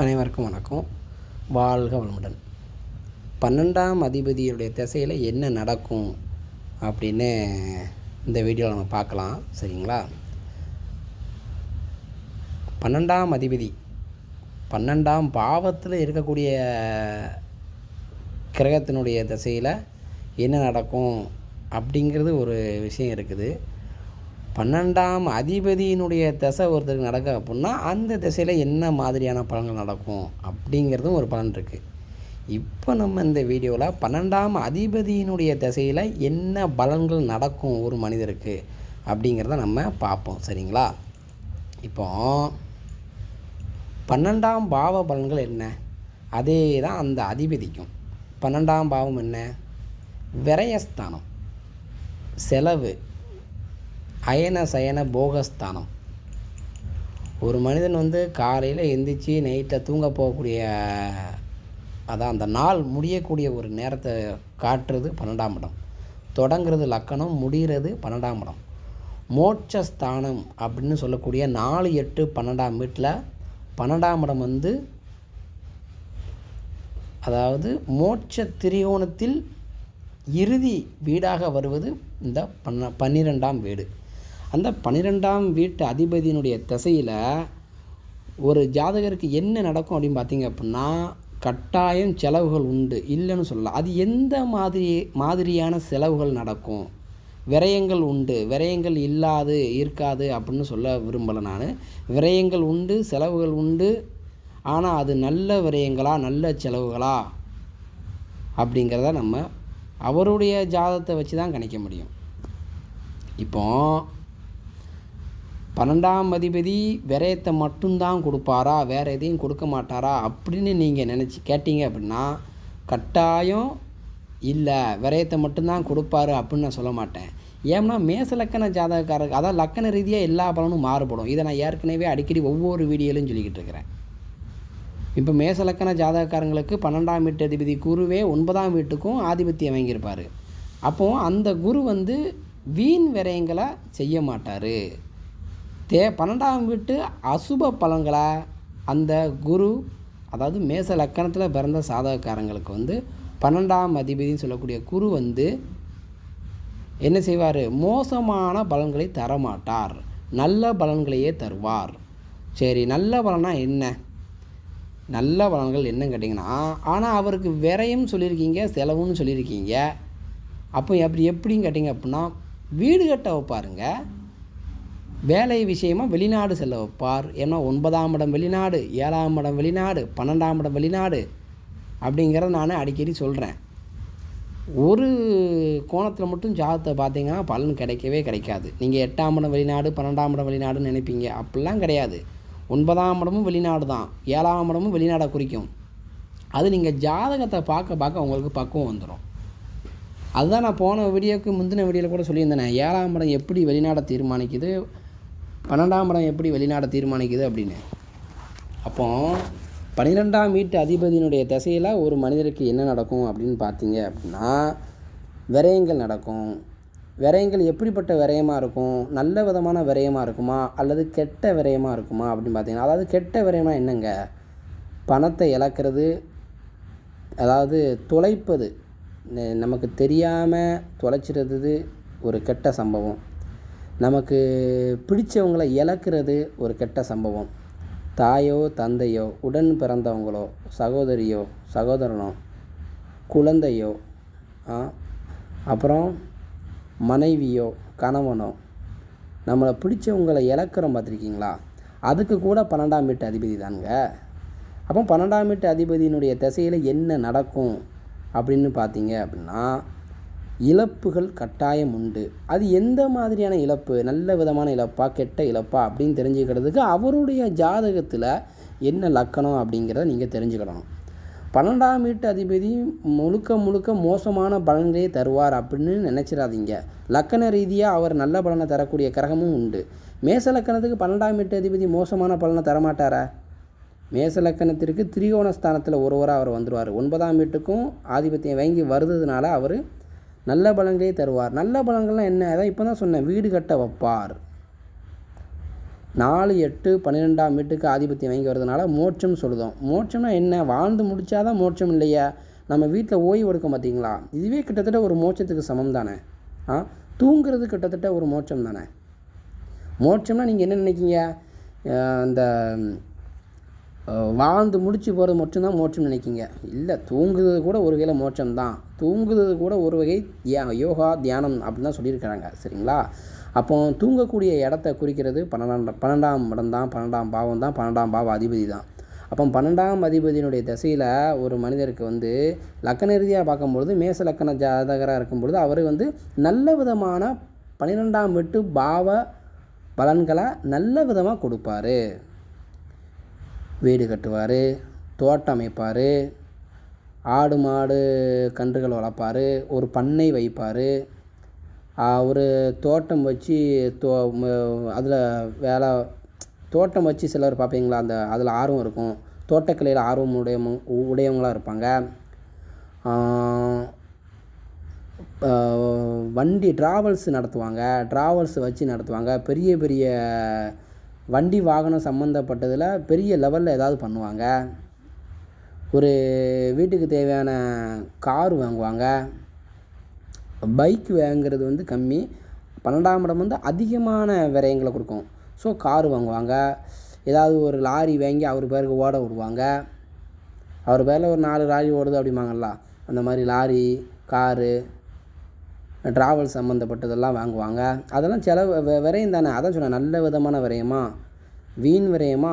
அனைவருக்கும் வணக்கம். வாழ்க வளமுடன். 12ஆம் அதிபதியுடைய திசையில் என்ன நடக்கும் அப்படின்னு இந்த வீடியோவில் நம்ம பார்க்கலாம். சரிங்களா? 12ஆம் அதிபதி 12ஆம் பாவத்தில் இருக்கக்கூடிய கிரகத்தினுடைய திசையில் என்ன நடக்கும் அப்படிங்கிறது ஒரு விஷயம் இருக்குது. 12ஆம் அதிபதியினுடைய திசை ஒருத்தருக்கு நடக்க அப்படின்னா அந்த திசையில் என்ன மாதிரியான பலன்கள் நடக்கும் அப்படிங்கிறதும் ஒரு பலன் இருக்குது. இப்போ நம்ம இந்த வீடியோவில் 12ஆம் அதிபதியினுடைய திசையில் என்ன பலன்கள் நடக்கும் ஒரு மனிதருக்கு அப்படிங்கிறத நம்ம பார்ப்போம். சரிங்களா? இப்போ 12ஆம் பாவ பலன்கள் என்ன? அதே தான் அந்த அதிபதிக்கும். 12ஆம் பாவம் என்ன? விரயஸ்தானம், செலவு, அயன சயன போகஸ்தானம். ஒரு மனிதன் காலையில் எந்திரிச்சு நைட்டில் தூங்க போகக்கூடிய அதான் அந்த நாள் முடியக்கூடிய ஒரு நேரத்தை காட்டுறது 12ஆம் இடம். தொடங்கிறது லக்கணம், முடிகிறது 12ஆம் இடம். மோட்சஸ்தானம் அப்படின்னு சொல்லக்கூடிய 4, 8, 12ஆம் வீட்டில் 12ஆம் இடம் அதாவது மோட்ச திரிகோணத்தில் இறுதி வீடாக வருவது இந்த 12ஆம் வீடு. அந்த 12ஆம் வீட்டு அதிபதியினுடைய திசையில் ஒரு ஜாதகருக்கு என்ன நடக்கும் அப்படின்னு பார்த்தீங்க அப்படின்னா, கட்டாயம் செலவுகள் உண்டு, இல்லைன்னு சொல்லலாம். அது எந்த மாதிரியான செலவுகள் நடக்கும்? விரயங்கள் உண்டு, விரயங்கள் இருக்காது அப்படின்னு சொல்ல விரும்பலை நான். விரயங்கள் உண்டு, செலவுகள் உண்டு. ஆனால் அது நல்ல விரயங்களா நல்ல செலவுகளா அப்படிங்கிறத நம்ம அவருடைய ஜாதகத்தை வச்சு தான் கணிக்க முடியும். இப்போ 12ஆம் அதிபதி விரயத்தை மட்டும்தான் கொடுப்பாரா, வேறு எதையும் கொடுக்க மாட்டாரா அப்படின்னு நீங்கள் நினச்சி கேட்டீங்க அப்படின்னா, கட்டாயம் இல்லை, விரயத்தை மட்டும்தான் கொடுப்பாரு அப்படின்னு நான் சொல்ல மாட்டேன். ஏன்னா மேச லக்கண ஜாதகக்காரருக்கு அதான் லக்கண ரீதியாக எல்லா பலனும் மாறுபடும். இதை நான் ஏற்கனவே அடிக்கடி ஒவ்வொரு வீடியோலையும் சொல்லிக்கிட்டு இருக்கிறேன். இப்போ மேச லக்கண ஜாதகக்காரங்களுக்கு 12ஆம் வீட்டு அதிபதி குருவே 9ஆம் வீட்டுக்கும் ஆதிபத்தியம் வாங்கியிருப்பார். அப்போது அந்த குரு வீண் விரயங்களை செய்ய மாட்டார். 12ஆம் வீட்டு அசுப பலன்களை அந்த குரு, அதாவது மேச லக்கணத்தில் பிறந்த சாதகக்காரங்களுக்கு 12ஆம் அதிபதினு சொல்லக்கூடிய குரு என்ன செய்வார்? மோசமான பலன்களை தரமாட்டார், நல்ல பலன்களையே தருவார். சரி, நல்ல பலனா என்ன? நல்ல பலன்கள் என்னன்னு கேட்டிங்கன்னா, ஆனால் அவருக்கு விரயம் சொல்லியிருக்கீங்க, செலவுன்னு சொல்லியிருக்கீங்க. அப்போ எப்படின்னு கேட்டிங்க அப்படின்னா, வீடு கட்ட வைப்பாருங்க. வேலை விஷயமாக வெளிநாடு செல்ல வைப்பார். ஏன்னா 9ஆம் இடம் வெளிநாடு, 7ஆம் இடம் வெளிநாடு, 12ஆம் இடம் வெளிநாடு அப்படிங்கிறத நான் அடிக்கடி சொல்கிறேன். ஒரு கோணத்தில் மட்டும் ஜாதகத்தை பார்த்தீங்கன்னா பலன் கிடைக்காது. நீங்கள் 8ஆம் இடம் வெளிநாடு, 12ஆம் இடம் வெளிநாடுன்னு நினைப்பீங்க. அப்படிலாம் கிடையாது. 9ஆம் இடமும் வெளிநாடு தான், 7ஆம் இடமும் வெளிநாடை குறிக்கும். அது நீங்கள் ஜாதகத்தை பார்க்க உங்களுக்கு பக்குவம் வந்துடும். அதுதான் நான் போன வீடியோவுக்கு முந்தின வீடியோவில் கூட சொல்லியிருந்தேன். 7ஆம் இடம் எப்படி வெளிநாடை தீர்மானிக்குது, 12ஆம் இடம் எப்படி வெளிநாடை தீர்மானிக்குது அப்படின்னு. அப்போது 12ஆம் வீட்டு அதிபதியினுடைய திசையில் ஒரு மனிதருக்கு என்ன நடக்கும் அப்படின்னு பார்த்தீங்க அப்படின்னா, விரயங்கள் நடக்கும். விரயங்கள் எப்படிப்பட்ட விரயமாக இருக்கும்? நல்ல விதமான விரயமாக இருக்குமா அல்லது கெட்ட விரயமாக இருக்குமா அப்படின்னு பார்த்தீங்கன்னா, அதாவது கெட்ட விரயமாக என்னங்க? பணத்தை இழக்கிறது, அதாவது தொலைப்பது, நமக்கு தெரியாமல் தொலைச்சிறது ஒரு கெட்ட சம்பவம். நமக்கு பிடிச்சவங்களை இழக்கிறது ஒரு கெட்ட சம்பவம். தாயோ தந்தையோ, உடன் பிறந்தவங்களோ, சகோதரியோ சகோதரனோ, குழந்தையோ, அப்புறம் மனைவியோ கணவனோ, நம்மளை பிடிச்சவங்களை இழக்கிறோம் பார்த்துருக்கீங்களா? அதுக்கு கூட 12ஆம் வீட்டு அதிபதி தானுங்க. அப்போ 12ஆம் வீட்டு அதிபதியினுடைய திசையில் என்ன நடக்கும் அப்படின்னு பார்த்தீங்க அப்படின்னா, இழப்புகள் கட்டாயம் உண்டு. அது எந்த மாதிரியான இழப்பு? நல்ல விதமான இழப்பா கெட்ட இழப்பா அப்படின்னு தெரிஞ்சுக்கிறதுக்கு அவருடைய ஜாதகத்தில் என்ன லக்கணம் அப்படிங்கிறத நீங்கள் தெரிஞ்சுக்கிடணும். 12ஆம் வீட்டு அதிபதி முழுக்க மோசமான பலன்களே தருவார் அப்படின்னு நினச்சிடாதீங்க. லக்கண ரீதியாக அவர் நல்ல பலனை தரக்கூடிய கிரகமும் உண்டு. மேச லக்கணத்துக்கு 12ஆம் வீட்டு அதிபதி மோசமான பலனை தரமாட்டாரா? மேச லக்கணத்திற்கு திரிகோணஸ்தானத்தில் ஒருவராக அவர் வந்துடுவார். 9ஆம் வீட்டுக்கும் ஆதிபத்தியம் வாங்கி வருதுனால அவர் நல்ல பலன்களே தருவார். நல்ல பலன்கள்லாம் என்ன? அதான் இப்போ தான் சொன்னேன், வீடு கட்ட வைப்பார். 4, 8, 12ஆம் வீட்டுக்கு ஆதிபத்தியம் வாங்கி வர்றதுனால மோட்சம் சொல்லுதோம். மோட்சம்னா என்ன? வாழ்ந்து முடித்தாதான் மோட்சம் இல்லையா? நம்ம வீட்டில் ஓய்வு எடுக்க பார்த்தீங்களா, இதுவே கிட்டத்தட்ட ஒரு மோட்சத்துக்கு சமம் தானே. தூங்குறது கிட்டத்தட்ட ஒரு மோட்சம் தானே. மோட்சம்னா நீங்கள் என்ன நினைக்கிங்க? இந்த வாழ்ந்து முடிச்சு போகிறது மட்டும்தான் மோட்சம் நினைக்கிங்க. இல்லை, தூங்குறது கூட ஒரு வகையில் மோட்சம்தான். தூங்குறது கூட ஒரு வகை யோகா தியானம் அப்படின்னு தான் சொல்லியிருக்கிறாங்க. சரிங்களா? அப்போ தூங்கக்கூடிய இடத்த குறிக்கிறது 12ஆம் இடம் தான், 12ஆம் பாவம் தான், 12ஆம் பாவ அதிபதி தான். அப்போ 12ஆம் அதிபதியினுடைய திசையில் ஒரு மனிதருக்கு வந்து லக்கண ரீதியாக பார்க்கும்பொழுது மேச லக்கண ஜாதகராக இருக்கும்பொழுது அவர் வந்து நல்ல விதமான 12ஆம் வீட்டு பாவ பலன்களை நல்ல விதமாக கொடுப்பார். வீடு கட்டுவார், தோட்டம் அமைப்பார், ஆடு மாடு கன்றுகள் வளர்ப்பார், ஒரு பண்ணை வைப்பார், ஒரு தோட்டம் வச்சு அதில் வேலை தோட்டம் வச்சு சிலர் பார்ப்பீங்களா, அதில் ஆர்வம் இருக்கும், தோட்டக்கலையில் ஆர்வம் உடையவங்களாக இருப்பாங்க. வண்டி ட்ராவல்ஸ் நடத்துவாங்க, ட்ராவல்ஸ் வச்சு நடத்துவாங்க. பெரிய பெரிய வண்டி வாகனம் சம்மந்தப்பட்டதில் பெரிய லெவலில் ஏதாவது பண்ணுவாங்க. ஒரு வீட்டுக்கு தேவையான கார் வாங்குவாங்க. பைக் வாங்குறது வந்து கம்மி, 12ஆம் இடம் வந்து அதிகமான விரயங்களை கொடுக்கும். ஸோ கார் வாங்குவாங்க. ஏதாவது ஒரு லாரி வாங்கி அவர் பேருக்கு ஓட விடுவாங்க. அவர் பேரில் ஒரு 4 லாரி ஓடுது அப்படிம்பாங்கல்ல, அந்த மாதிரி லாரி, காரு, ட்ராவல் சம்மந்தப்பட்டதெல்லாம் வாங்குவாங்க. அதெல்லாம் செலவு விரயம் தானே. அதான் சொன்னேன், நல்ல விதமான விரயமா, வீண் விரயமா,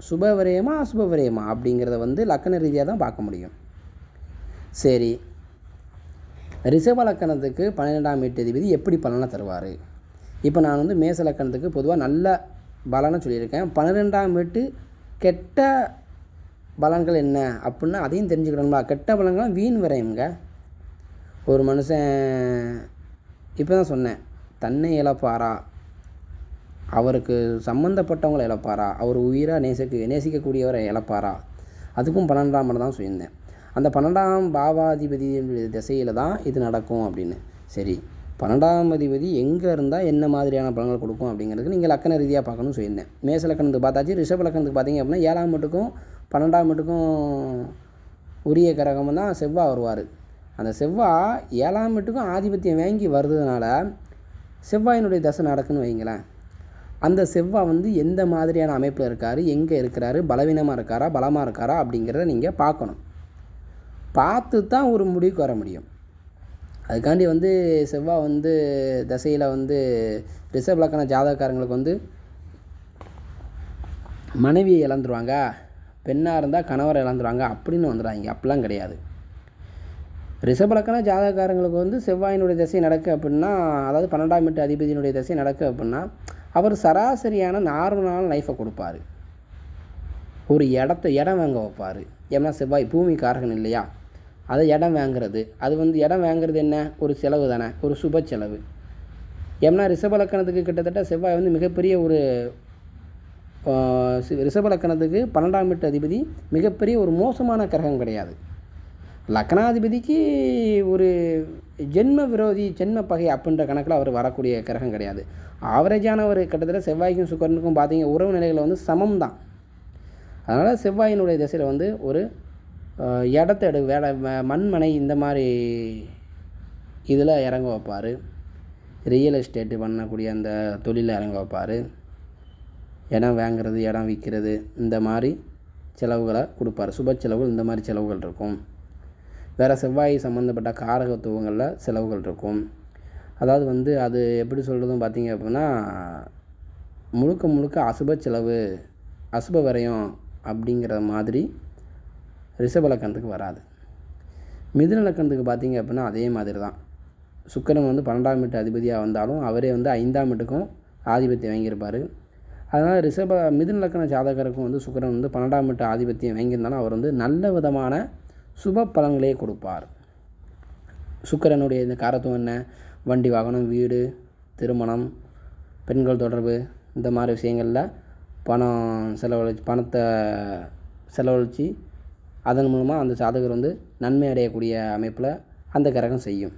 சுப விரயமா, அசுப விரயமா அப்படிங்கிறத வந்து லக்கண ரீதியாக தான் பார்க்க முடியும். சரி, ரிஷப லக்கணத்துக்கு 12ஆம் வீட்டு அதிபதி எப்படி பலனை தருவார்? இப்போ நான் வந்து மேச லக்கணத்துக்கு பொதுவாக நல்ல பலனை சொல்லியிருக்கேன். 12ஆம் வீட்டு கெட்ட பலன்கள் என்ன அப்படின்னா அதையும் தெரிஞ்சுக்கணுங்களா? கெட்ட பலன்கள் வீண் விரயம்ங்க. ஒரு மனுஷன் இப்போ தான் சொன்னேன், தன்னை இழப்பாரா, அவருக்கு சம்மந்தப்பட்டவங்களை இழப்பாரா, அவர் உயிராக நேசிக்கக்கூடியவரை இழப்பாரா, அதுக்கும் 12ஆம் இடம் தான் சொல்லியிருந்தேன். அந்த 12ஆம் பாவாதிபதியுடைய திசையில் தான் இது நடக்கும் அப்படின்னு. சரி, 12ஆம் அதிபதி எங்கே இருந்தால் என்ன மாதிரியான பலன்கள் கொடுக்கும் அப்படிங்கிறதுக்கு நீங்கள் லக்கண ரீதியாக பார்க்கணும்னு சொல்லியிருந்தேன். மேச லக்கணத்துக்கு பார்த்தாச்சு. ரிஷப லக்கணத்துக்கு பார்த்தீங்க அப்படின்னா 7ஆம் வீட்டுக்கும் 12ஆம் வீட்டுக்கும் உரிய கிரகம் தான் செவ்வாய் வருவார். அந்த செவ்வாய் 7ஆம் வீட்டுக்கும் ஆதிபத்தியம் வாங்கி வருதுனால செவ்வாயினுடைய தசை நடக்குன்னு வைங்களேன். அந்த செவ்வாய் வந்து எந்த மாதிரியான அமைப்பில் இருக்கார், எங்கே இருக்கிறாரு, பலவீனமாக இருக்காரா, பலமாக இருக்காரா அப்படிங்கிறத நீங்கள் பார்க்கணும். பார்த்து தான் ஒரு முடிவுக்கு வர முடியும். அதுக்காண்டி வந்து செவ்வாய் வந்து தசையில் வந்து ரிஷப லக்கண ஜாதகக்காரங்களுக்கு வந்து மனைவியை இழந்துருவாங்க, பெண்ணாக இருந்தால் கணவரை இழந்துருவாங்க அப்படின்னு வந்துடுவாங்க. அப்படிலாம் கிடையாது. ரிஷப லக்கண ஜாதகக்காரங்களுக்கு வந்து செவ்வாயினுடைய திசை நடக்கு அப்படின்னா, அதாவது 12ஆம் வீட்டு அதிபதியினுடைய திசை நடக்கு அப்படின்னா அவர் சராசரியான நார்மலான லைஃப்பை கொடுப்பார். ஒரு இடம் வாங்க வைப்பார். ஏன்னா செவ்வாய் பூமி காரகன் இல்லையா, அதை இடம் வாங்குறது, அது வந்து இடம் வாங்குறது என்ன, ஒரு செலவு தானே, ஒரு சுப செலவு. ஏன்னா ரிஷப லக்கணத்துக்கு கிட்டத்தட்ட செவ்வாய் வந்து மிகப்பெரிய ஒரு ரிஷப லக்கணத்துக்கு 12ஆம் வீட்டு அதிபதி மிகப்பெரிய ஒரு மோசமான கிரகம் கிடையாது. லக்கணாதிபதிக்கு ஒரு ஜென்ம விரோதி, ஜென்ம பகை அப்படின்ற கணக்கில் அவர் வரக்கூடிய கிரகம் கிடையாது. ஆவரேஜான ஒரு கிட்டத்தட்ட செவ்வாய்க்கும் சுக்கரனுக்கும் பார்த்தீங்க உறவு நிலைகளை வந்து சமம் தான். அதனால் செவ்வாயினுடைய திசையில் வந்து ஒரு இடத்த மண்மனை இந்த மாதிரி இதில் இறங்க வைப்பார். ரியல் எஸ்டேட்டு பண்ணக்கூடிய அந்த தொழிலில் இறங்க வைப்பார். இடம் வாங்கிறது, இடம் விற்கிறது, இந்த மாதிரி செலவுகளை கொடுப்பார். சுப செலவுகள் இந்த மாதிரி செலவுகள் இருக்கும். வேறு செவ்வாய் சம்மந்தப்பட்ட காரகத்துவங்களில் செலவுகள் இருக்கும். அதாவது வந்து அது எப்படி சொல்கிறதும் பார்த்திங்க அப்படின்னா முழுக்க அசுப செலவு, அசுப விரயம் அப்படிங்கிற மாதிரி ரிஷப லக்கணத்துக்கு வராது. மிதுன லக்கணத்துக்கு பார்த்திங்க அப்படின்னா அதே மாதிரி தான். சுக்கிரன் வந்து 12ஆம் வீட்டு அதிபதியாக வந்தாலும் அவரே வந்து 5ஆம் வீட்டுக்கும் ஆதிபத்தியம் வாங்கியிருப்பார். அதனால் மிதுன லக்கண ஜாதகருக்கும் வந்து சுக்கிரன் வந்து 12ஆம் வீட்டு ஆதிபத்தியம் வாங்கியிருந்தாலும் அவர் வந்து நல்ல விதமான சுப பலன்களே கொடுப்பார். சுக்கிரனுடைய இந்த காரத்துவம் என்ன, வண்டி வாகனம், வீடு, திருமணம், பெண்கள் தொடர்பு, இந்த மாதிரி விஷயங்களில் பணத்தை செலவழித்து அதன் மூலமாக அந்த ஜாதகர் வந்து நன்மை அடையக்கூடிய அமைப்பில் அந்த கிரகம் செய்யும்.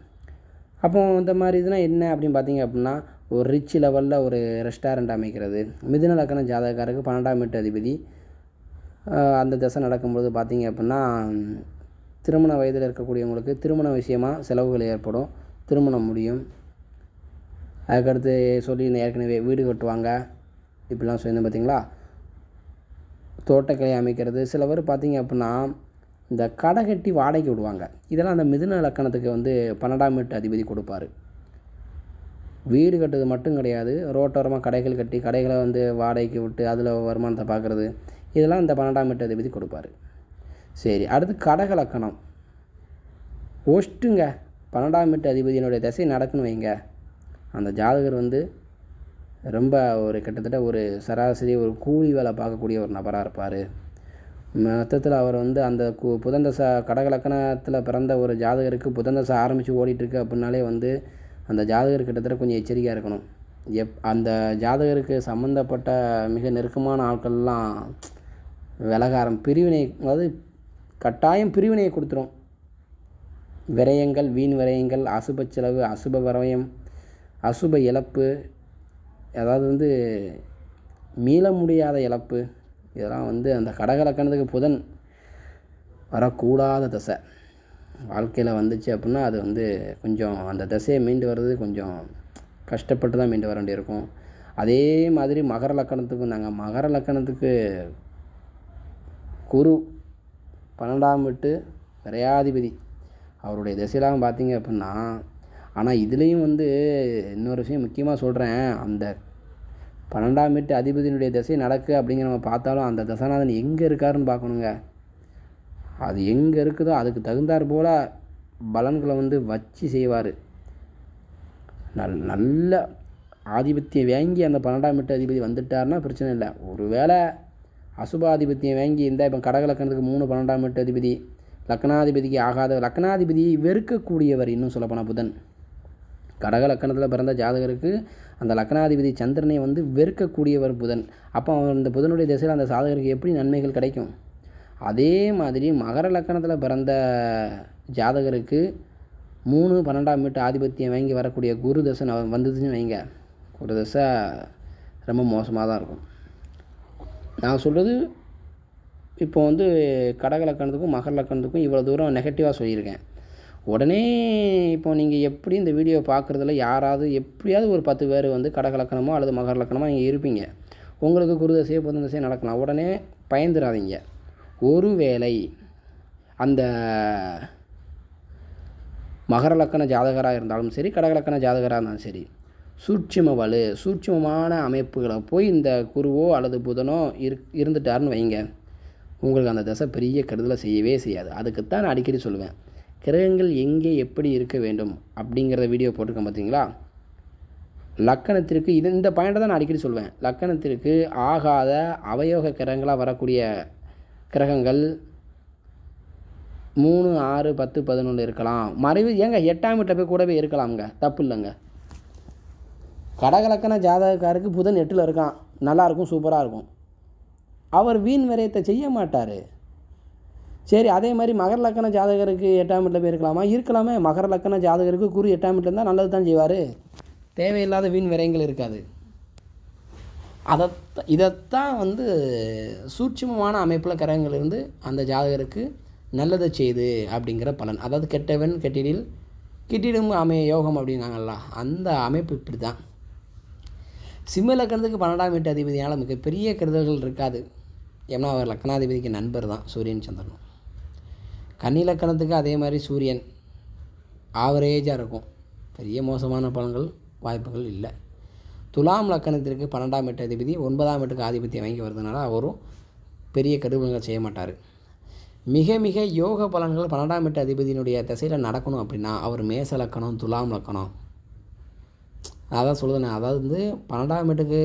அப்போ இந்த மாதிரி இதுனால் என்ன அப்படின்னு பார்த்தீங்க அப்படின்னா ஒரு ரிச் லெவலில் ஒரு ரெஸ்டாரண்ட் அமைக்கிறது. மிதுன லக்கண ஜாதகக்காரருக்கு 12ஆம் வீட்டு அதிபதி அந்த தசை நடக்கும்போது பார்த்திங்க அப்படின்னா திருமண வயதில் இருக்கக்கூடியவங்களுக்கு திருமண விஷயமாக செலவுகள் ஏற்படும், திருமணம் முடியும். அதுக்கடுத்து சொல்லி ஏற்கனவே வீடு கட்டுவாங்க, இப்படிலாம் சொல்லியிருந்தேன் பார்த்திங்களா. தோட்டக்கலை அமைக்கிறது, சில பேர் பார்த்திங்க அப்படின்னா இந்த கடை கட்டி வாடகைக்கு விடுவாங்க. இதெல்லாம் அந்த மிதுன லக்கணத்துக்கு 12ஆம் வீட்டு அதிபதி கொடுப்பார். வீடு கட்டுறது மட்டும் கிடையாது, ரோட்டோரமாக கடைகள் கட்டி கடைகளை வாடகைக்கு விட்டு அதில் வருமானத்தை பார்க்குறது, இதெல்லாம் இந்த 12ஆம் வீட்டு அதிபதி கொடுப்பார். சரி, அடுத்து கடக லக்கணம். ஒஸ்ட்டுங்க. 12ஆம் வீட்டு அதிபதியினுடைய திசை நடக்குன்னு வைங்க, அந்த ஜாதகர் ரொம்ப ஒரு கிட்டத்தட்ட ஒரு சராசரி ஒரு கூலி வேலை பார்க்கக்கூடிய ஒரு நபராக இருப்பார். மொத்தத்தில் அவர் அந்த புதன் தசை கடக லக்கணத்தில் பிறந்த ஒரு ஜாதகருக்கு புதன் தசை ஆரம்பித்து ஓடிட்டுருக்கு அப்படின்னாலே அந்த ஜாதகர் கிட்டத்தட்ட கொஞ்சம் எச்சரிக்கையாக இருக்கணும். அந்த ஜாதகருக்கு சம்மந்தப்பட்ட மிக நெருக்கமான ஆட்கள்லாம் விலகாரம் பிரிவினை, அதாவது கட்டாயம் பிரிவினையை கொடுத்துரும். விரயங்கள், வீண் விரயங்கள், அசுப செலவு, அசுப விரயம், அசுப இழப்பு, அதாவது மீள முடியாத இழப்பு, இதெல்லாம் அந்த கடக லக்கணத்துக்கு புதன் வரக்கூடாத தசை வாழ்க்கையில் வந்துச்சு அப்படின்னா அது கொஞ்சம் அந்த தசையை மீண்டு வர்றது கொஞ்சம் கஷ்டப்பட்டு தான் மீண்டு வர வேண்டியிருக்கும். அதே மாதிரி மகர லக்கணத்துக்கும் மகர லக்கணத்துக்கு குரு 12ஆம் வீட்டு விரையாதிபதி, அவருடைய திசையெல்லாம் பார்த்திங்க அப்படின்னா. ஆனால் இதுலேயும் இன்னொரு விஷயம் முக்கியமாக சொல்கிறேன், அந்த 12ஆம் வீட்டு அதிபதியினுடைய திசை நடக்கு அப்படிங்கிற நம்ம பார்த்தாலும் அந்த தசாநாதன் எங்கே இருக்காருன்னு பார்க்கணுங்க. அது எங்கே இருக்குதோ அதுக்கு தகுந்தாற் போல் பலன்களை வச்சு செய்வார். நல்ல ஆதிபத்தியம் வாங்கி அந்த 12ஆம் வீட்டு அதிபதி வந்துட்டார்னா பிரச்சனை இல்லை. ஒரு வேளை அசுபாதிபத்தியம் வாங்கி இருந்தால், இப்போ கடக லக்கணத்துக்கு 3 12ஆம் வீட்டு அதிபதி, லக்னாதிபதிக்கு ஆகாத, லக்னாதிபதியை வெறுக்கக்கூடியவர் இன்னும் சொல்லப்போனால் புதன். கடக லக்கணத்தில் பிறந்த ஜாதகருக்கு அந்த லக்னாதிபதி சந்திரனை வெறுக்கக்கூடியவர் புதன். அப்போ அந்த புதனுடைய திசையில் அந்த சாதகருக்கு எப்படி நன்மைகள் கிடைக்கும்? அதே மாதிரி மகர லக்கணத்தில் பிறந்த ஜாதகருக்கு 3 12ஆம் வீட்டு ஆதிபத்தியம் வாங்கி வரக்கூடிய குரு தசை வந்துச்சுன்னு வைங்க, குரு தசை ரொம்ப மோசமாக தான் இருக்கும். நான் சொல்கிறது இப்போ கடக லக்கணத்துக்கும் மகர லக்கணத்துக்கும் இவ்வளோ தூரம் நெகட்டிவாக சொல்லியிருக்கேன். உடனே இப்போ நீங்கள் எப்படி இந்த வீடியோ பார்க்குறதுல யாராவது எப்படியாவது ஒரு 10 பேர் கடக லக்கணமோ அல்லது மகர லக்கணமோ நீங்கள் இருப்பீங்க. உங்களுக்கு குரு தசையோ புதன் தசையோ நடக்கலாம். உடனே பயந்துடாதீங்க. ஒருவேளை அந்த மகர லக்கண ஜாதகராக இருந்தாலும் சரி, கடக லக்கண ஜாதகராக இருந்தாலும் சரி, சூட்சுமமான அமைப்புகளை போய் இந்த குருவோ அல்லது புதனோ இருந்துட்டாருன்னு வைங்க, உங்களுக்கு அந்த தசை பெரிய கெடுதலை செய்யவே செய்யாது. அதுக்குத்தான் நான் அடிக்கடி சொல்லுவேன், கிரகங்கள் எங்கே எப்படி இருக்க வேண்டும் அப்படிங்கிறத வீடியோ போட்டிருக்கேன் பார்த்தீங்களா. லக்கணத்திற்கு இந்த பாயிண்ட்டை தான் நான் அடிக்கடி சொல்லுவேன். லக்கணத்திற்கு ஆகாத அவயோக கிரகங்களாக வரக்கூடிய கிரகங்கள் 3, 6, 10, 11 இருக்கலாம். மறைவு 8ஆம் வீட்டில் போய் கூடவே இருக்கலாம்ங்க, தப்பு இல்லைங்க. கடகலக்கண ஜாதகக்காருக்கு புதன் 8ல் இருக்கான், நல்லாயிருக்கும், சூப்பராக இருக்கும். அவர் வீண் விரயத்தை செய்ய மாட்டார். சரி, அதே மாதிரி மகர லக்கண ஜாதகருக்கு 8ஆம் வீட்டில் போய் இருக்கலாமே. மகர லக்கண ஜாதகருக்கு குரு 8ஆம் வீட்டில் இருந்தால் நல்லது தான் செய்வார். தேவையில்லாத வீண் விரயங்கள் இருக்காது. இதைத்தான் சூட்சுமமான அமைப்பில் கிரகங்கள் இருந்து அந்த ஜாதகருக்கு நல்லதை செய்து அப்படிங்கிற பலன். அதாவது கெட்டவன் கெட்டிடில் கிட்டிடும் அமைய யோகம் அப்படின்னாங்கல்ல, அந்த அமைப்பு இப்படி தான். சிம்ம லக்கணத்துக்கு 12ஆம் வீட்டு அதிபதியால் மிகப்பெரிய கெடுதல்கள் இருக்காது. ஏன்னா அவர் லக்கணாதிபதிக்கு நண்பர் தான் சூரியன் சந்திரனும். கன்னி லக்கணத்துக்கு அதே மாதிரி சூரியன் ஆவரேஜாக இருக்கும், பெரிய மோசமான பலன்கள் வாய்ப்புகள் இல்லை. துலாம் லக்கணத்திற்கு 12ஆம் வீட்டு அதிபதி 9ஆம் வீட்டுக்கு ஆதிபத்தியம் வாங்கி வருதுனால அவரும் பெரிய கெடுதல்கள் செய்ய மாட்டார். மிக மிக யோக பலன்கள் 12ஆம் வீட்டு அதிபதியினுடைய திசையில் நடக்கணும் அப்படின்னா அவர் மேச லக்கணம், துலாம் லக்கணம். அதான் சொல்லுதுண்ணே, அதாவது 12ஆம் வீட்டுக்கு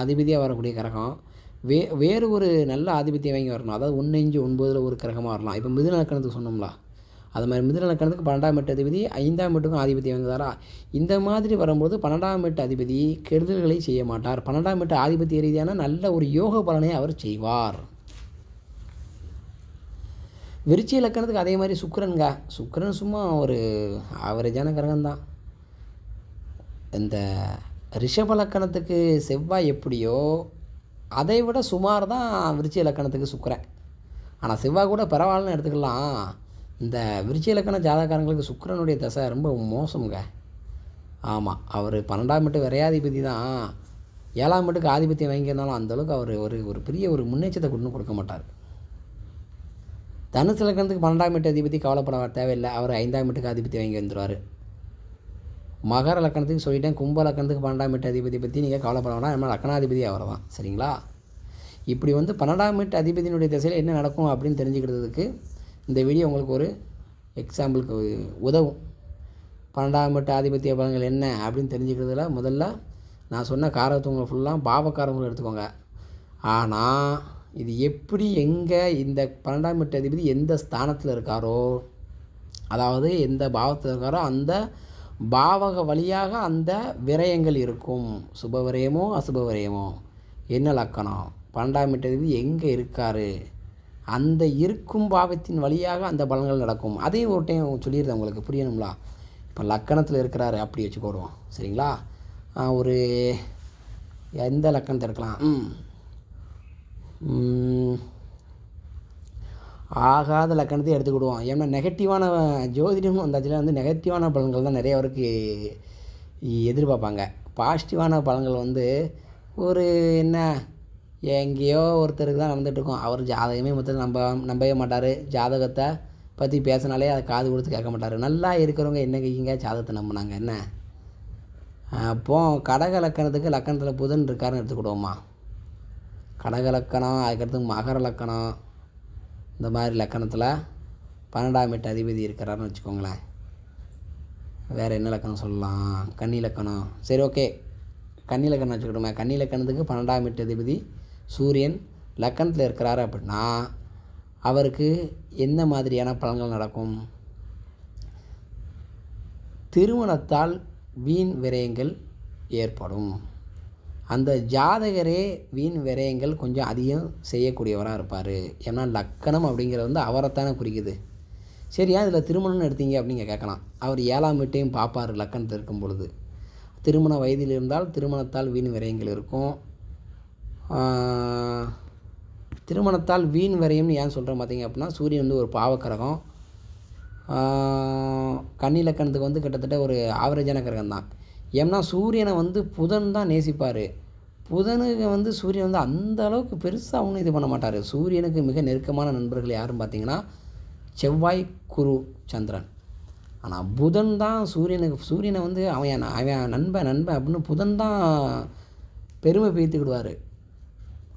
அதிபதியாக வரக்கூடிய கிரகம் வேறு ஒரு நல்ல ஆதிபத்தியம் வாங்கி வரணும். அதாவது 1, 5, 9 ஒரு கிரகமாக வரலாம். இப்போ மிதுன லக்கணத்துக்கு சொன்னோம்ல, அது மாதிரி மிதுன லக்கணத்துக்கு 12ஆம் வீட்டு அதிபதி 5ஆம் வீட்டுக்கும் ஆதிபத்தியம் வாங்குதாரா. இந்த மாதிரி வரும்போது 12ஆம் வீட்டு அதிபதி கெடுதல்களை செய்ய மாட்டார். 12ஆம் வீட்டு ஆதிபத்திய ரீதியான நல்ல ஒரு யோக பலனை அவர் செய்வார். விருச்சிக லக்கணத்துக்கு அதே மாதிரி சுக்கிரன் சும்மா ஒரு ஆவரேஜான கிரகம் தான். இந்த ரிஷப லக்கணத்துக்கு செவ்வாய் எப்படியோ அதை விட சுமார் தான் விருச்சிக லக்கணத்துக்கு சுக்கிரன். ஆனால் செவ்வாய் கூட பரவாயில்லன்னு எடுத்துக்கலாம். இந்த விருச்சிக லக்கண ஜாதகாரங்களுக்கு சுக்கிரனுடைய தசை ரொம்ப மோசமுங்க. ஆமாம், அவர் 12ஆம் வீட்டு விரையாதிபதி தான். 7ஆம் வீட்டுக்கு ஆதிபத்தியம் வாங்கியிருந்தாலும் அந்தளவுக்கு அவர் ஒரு பெரிய ஒரு முன்னேற்றத்தை கொண்டு கொடுக்க மாட்டார். தனுசு லக்கணத்துக்கு 12ஆம் வீட்டு அதிபதி கவலைப்பட தேவையில்லை, அவர் 5ஆம் வீட்டுக்கு அதிபதி வாங்கி வந்துடுவார். மகர லக்கணத்துக்கு சொல்லிட்டேன். கும்ப லக்கணத்துக்கு 12ஆம் வீட்டு அதிபதி பற்றி நீங்கள் கவலைப்பட வேண்டாம், நம்ம லக்கணாதிபதி அவர் தான். சரிங்களா? இப்படி 12ஆம் வீட்டு அதிபதியினுடைய திசையில் என்ன நடக்கும் அப்படின்னு தெரிஞ்சுக்கிறதுக்கு இந்த வீடியோ உங்களுக்கு ஒரு எக்ஸாம்பிளுக்கு உதவும். 12ஆம் வீட்டு ஆதிபத்திய பலன்கள் என்ன அப்படின்னு தெரிஞ்சுக்கிறதுல முதல்ல நான் சொன்ன காரகத்துவங்களை ஃபுல்லாக பாவக்காரங்களை எடுத்துக்கோங்க. ஆனால் இது எப்படி எங்கே இந்த 12ஆம் வீட்டு அதிபதி எந்த ஸ்தானத்தில் இருக்காரோ, அதாவது எந்த பாவத்தில் இருக்காரோ அந்த பாவக வழியாக அந்த விரயங்கள் இருக்கும். சுப விரயமோ அசுப விரயமோ, என்ன லக்கணம், 12ஆம் வீட்டு அதிபதி எங்கே இருக்கார், அந்த இருக்கும் பாவத்தின் வழியாக அந்த பலன்கள் நடக்கும். அதையும் ஒரு டைம் சொல்லிடுறேன், உங்களுக்கு புரியணுங்களா? இப்போ லக்கணத்தில் இருக்கிறாரு அப்படி வச்சுக்கோடுவோம். சரிங்களா? ஒரு எந்த லக்கணத்தை இருக்கலாம், ஆகாத லக்கணத்தை எடுத்துக்கிடுவோம். ஏன்னா நெகட்டிவான ஜோதிடம் அந்த நெகட்டிவான பலன்கள் தான் நிறைய பேருக்கு எதிர்பார்ப்பாங்க. பாசிட்டிவான பலன்கள் ஒரு என்ன எங்கேயோ ஒருத்தருக்கு தான் நடந்துகிட்ருக்கோம். அவர் ஜாதகமே மொத்தத்தில் நம்பவே மாட்டார். ஜாதகத்தை பற்றி பேசினாலே அதை காது கொடுத்து கேட்க மாட்டார். நல்லா இருக்கிறவங்க என்ன கேட்குங்க, ஜாதகத்தை நம்பினாங்க என்ன. அப்போது கடக லக்கணத்துக்கு லக்கணத்தில் புதன் இருக்காருன்னு எடுத்துக்கிடுவோமா. கடக லக்கணம், அதுக்கடுத்து மகர லக்கணம், இந்த மாதிரி லக்கணத்தில் 12ஆம் வீட்டு அதிபதி இருக்கிறாருன்னு வச்சுக்கோங்களேன். வேறு என்ன லக்கணம் சொல்லலாம், கன்னி லக்கணம். சரி, ஓகே, கன்னி லக்கணம் வச்சுக்கிட்டோமே. கன்னி லக்கணத்துக்கு 12ஆம் வீட்டு அதிபதி சூரியன் லக்கணத்தில் இருக்கிறாரு அப்படின்னா அவருக்கு என்ன மாதிரியான பலன்கள் நடக்கும்? திருமணத்தால் வீண் விரயங்கள் ஏற்படும். அந்த ஜாதகரே வீண் விரயங்கள் கொஞ்சம் அதிகம் செய்யக்கூடியவராக இருப்பார். ஏன்னா லக்கணம் அப்படிங்கிறது அவரைத்தானே குறிக்குது. சரியா, இதில் திருமணம்னு எடுத்தீங்க அப்படிங்க கேட்கலாம். அவர் 7ஆம் வீட்டையும் பார்ப்பார் லக்கணத்தில் இருக்கும் பொழுது. திருமண வயதில் இருந்தால் திருமணத்தால் வீண் விரயங்கள் இருக்கும். திருமணத்தால் வீண் விரயம்னு ஏன் சொல்கிறேன் பார்த்தீங்க அப்படின்னா, சூரியன் ஒரு பாவக்கிரகம். கன்னி லக்கணத்துக்கு கிட்டத்தட்ட ஒரு ஆவரேஜான கிரகம் தான். ஏன்னா சூரியனை புதன் தான் நேசிப்பார். புதனுக்கு சூரியன் அந்த அளவுக்கு பெருசாக ஒன்றும் இது பண்ண மாட்டார். சூரியனுக்கு மிக நெருக்கமான நண்பர்கள் யாருன்னு பார்த்தீங்கன்னா செவ்வாய், குரு, சந்திரன். ஆனால் புதன் தான் சூரியனை அவன் நண்பன் அப்படின்னு புதன் தான் பெருமை பேத்துக்கிடுவார்.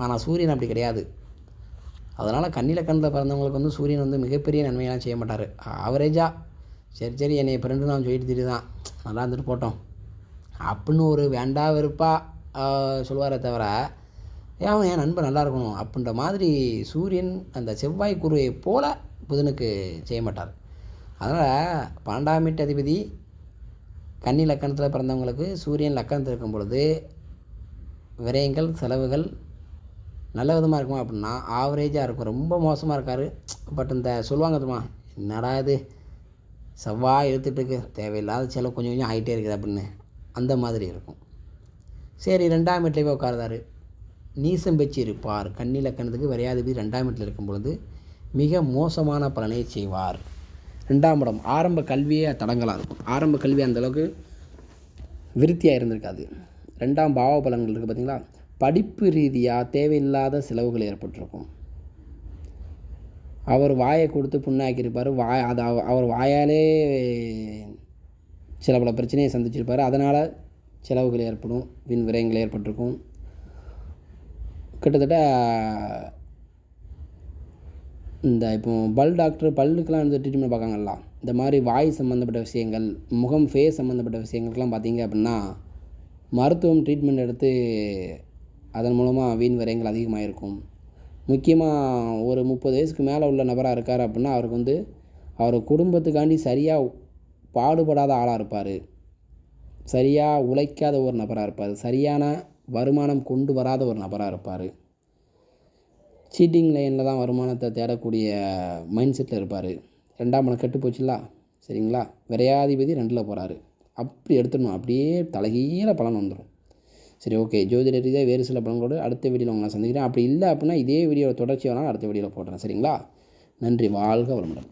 ஆனால் சூரியன் அப்படி கிடையாது. அதனால் கன்னி லக்கணத்தில் பிறந்தவங்களுக்கு சூரியன் மிகப்பெரிய நன்மையெல்லாம் செய்ய மாட்டார். ஆவரேஜாக சரி என்னை ஃப்ரெண்டு நான் சொல்லிட்டு திரிதான், நல்லா இருந்துட்டு போட்டோம் அப்படின்னு ஒரு வேண்டா வெறுப்பாக சொல்லுவாரே தவிர என் நண்பன் நல்லா இருக்கணும் அப்படின்ற மாதிரி சூரியன் அந்த செவ்வாய் குருவை போல புதனுக்கு செய்ய மாட்டார். அதனால் 12ஆம் வீட்டு அதிபதி கன்னி லக்கணத்தில் பிறந்தவங்களுக்கு சூரியன் லக்கணத்தில் இருக்கும் பொழுது விரயங்கள் செலவுகள் நல்ல விதமாக இருக்குமா அப்படின்னா ஆவரேஜாக இருக்கும். ரொம்ப மோசமாக இருக்கார். பட் இந்த சொல்லுவாங்க தெரியுமா, என்னடா இது செவ்வாய் இழுத்துட்டுருக்கு, தேவையில்லாத செலவு கொஞ்சம் கொஞ்சம் ஆகிட்டே இருக்குது அப்படின்னு, அந்த மாதிரி இருக்கும். சரி, 2ஆம் வீட்டில் போய் உட்கார்ந்தார். நீசம் பெற்று இருப்பார். கன்னி லக்கணத்துக்கு விரையாதிபதி 2ஆம் வீட்டில் இருக்கும் பொழுது மிக மோசமான பலனை செய்வார். 2ஆம் இடம் ஆரம்ப கல்வியே தடங்கலாக இருக்கும். ஆரம்ப கல்வி அந்தளவுக்கு விருத்தியாக இருந்திருக்காது. 2ஆம் பாவ பலன்கள் இருக்குது பார்த்திங்களா, படிப்பு ரீதியாக தேவையில்லாத செலவுகள் ஏற்பட்டிருக்கும். அவர் வாயை கொடுத்து புண்ணாக்கியிருப்பார். அவர் வாயாலே சில பல பிரச்சனையை சந்திச்சிருப்பார். அதனால் செலவுகள் ஏற்படும், வீண் விரயங்கள் ஏற்பட்டிருக்கும். கிட்டத்தட்ட இந்த இப்போ பல்லுக்கெலாம் ட்ரீட்மெண்ட் பார்க்காங்கல்ல, இந்த மாதிரி வாய் சம்மந்தப்பட்ட விஷயங்கள், முகம் ஃபேஸ் சம்மந்தப்பட்ட விஷயங்களுக்கெல்லாம் பார்த்தீங்க அப்படின்னா மருத்துவம் ட்ரீட்மெண்ட் எடுத்து அதன் மூலமாக வீண் விரயங்கள் அதிகமாக இருக்கும். முக்கியமாக ஒரு 30 வயசுக்கு மேலே உள்ள நபராக இருக்கார் அப்படின்னா அவருக்கு அவர் குடும்பத்துக்காண்டி சரியாக பாடுபடாத ஆளாக இருப்பார். சரியாக உழைக்காத ஒரு நபராக இருப்பார். சரியான வருமானம் கொண்டு வராத ஒரு நபராக இருப்பார். சீட்டிங் லைனில் தான் வருமானத்தை தேடக்கூடிய மைண்ட் செட்டில் இருப்பார். 2ஆம் இடம் கெட்டு போச்சுங்களா, சரிங்களா. விரையாதிபதி 2ல் போகிறாரு. அப்படி எடுத்துடணும், அப்படியே தலைகீழ பலன் வந்துடும். சரி, ஓகே. ஜோதிட ரீதியாக வேறு சில பலன்களோடு அடுத்த வீடியோவில் உங்களை சந்திக்கிறேன். அப்படி இல்லை அப்படின்னா இதே வீடியோவை தொடர்ச்சி வேணாலும் அடுத்த வீடியோவில் போடுறேன். சரிங்களா? நன்றி. வாழ்க வளமுடன்.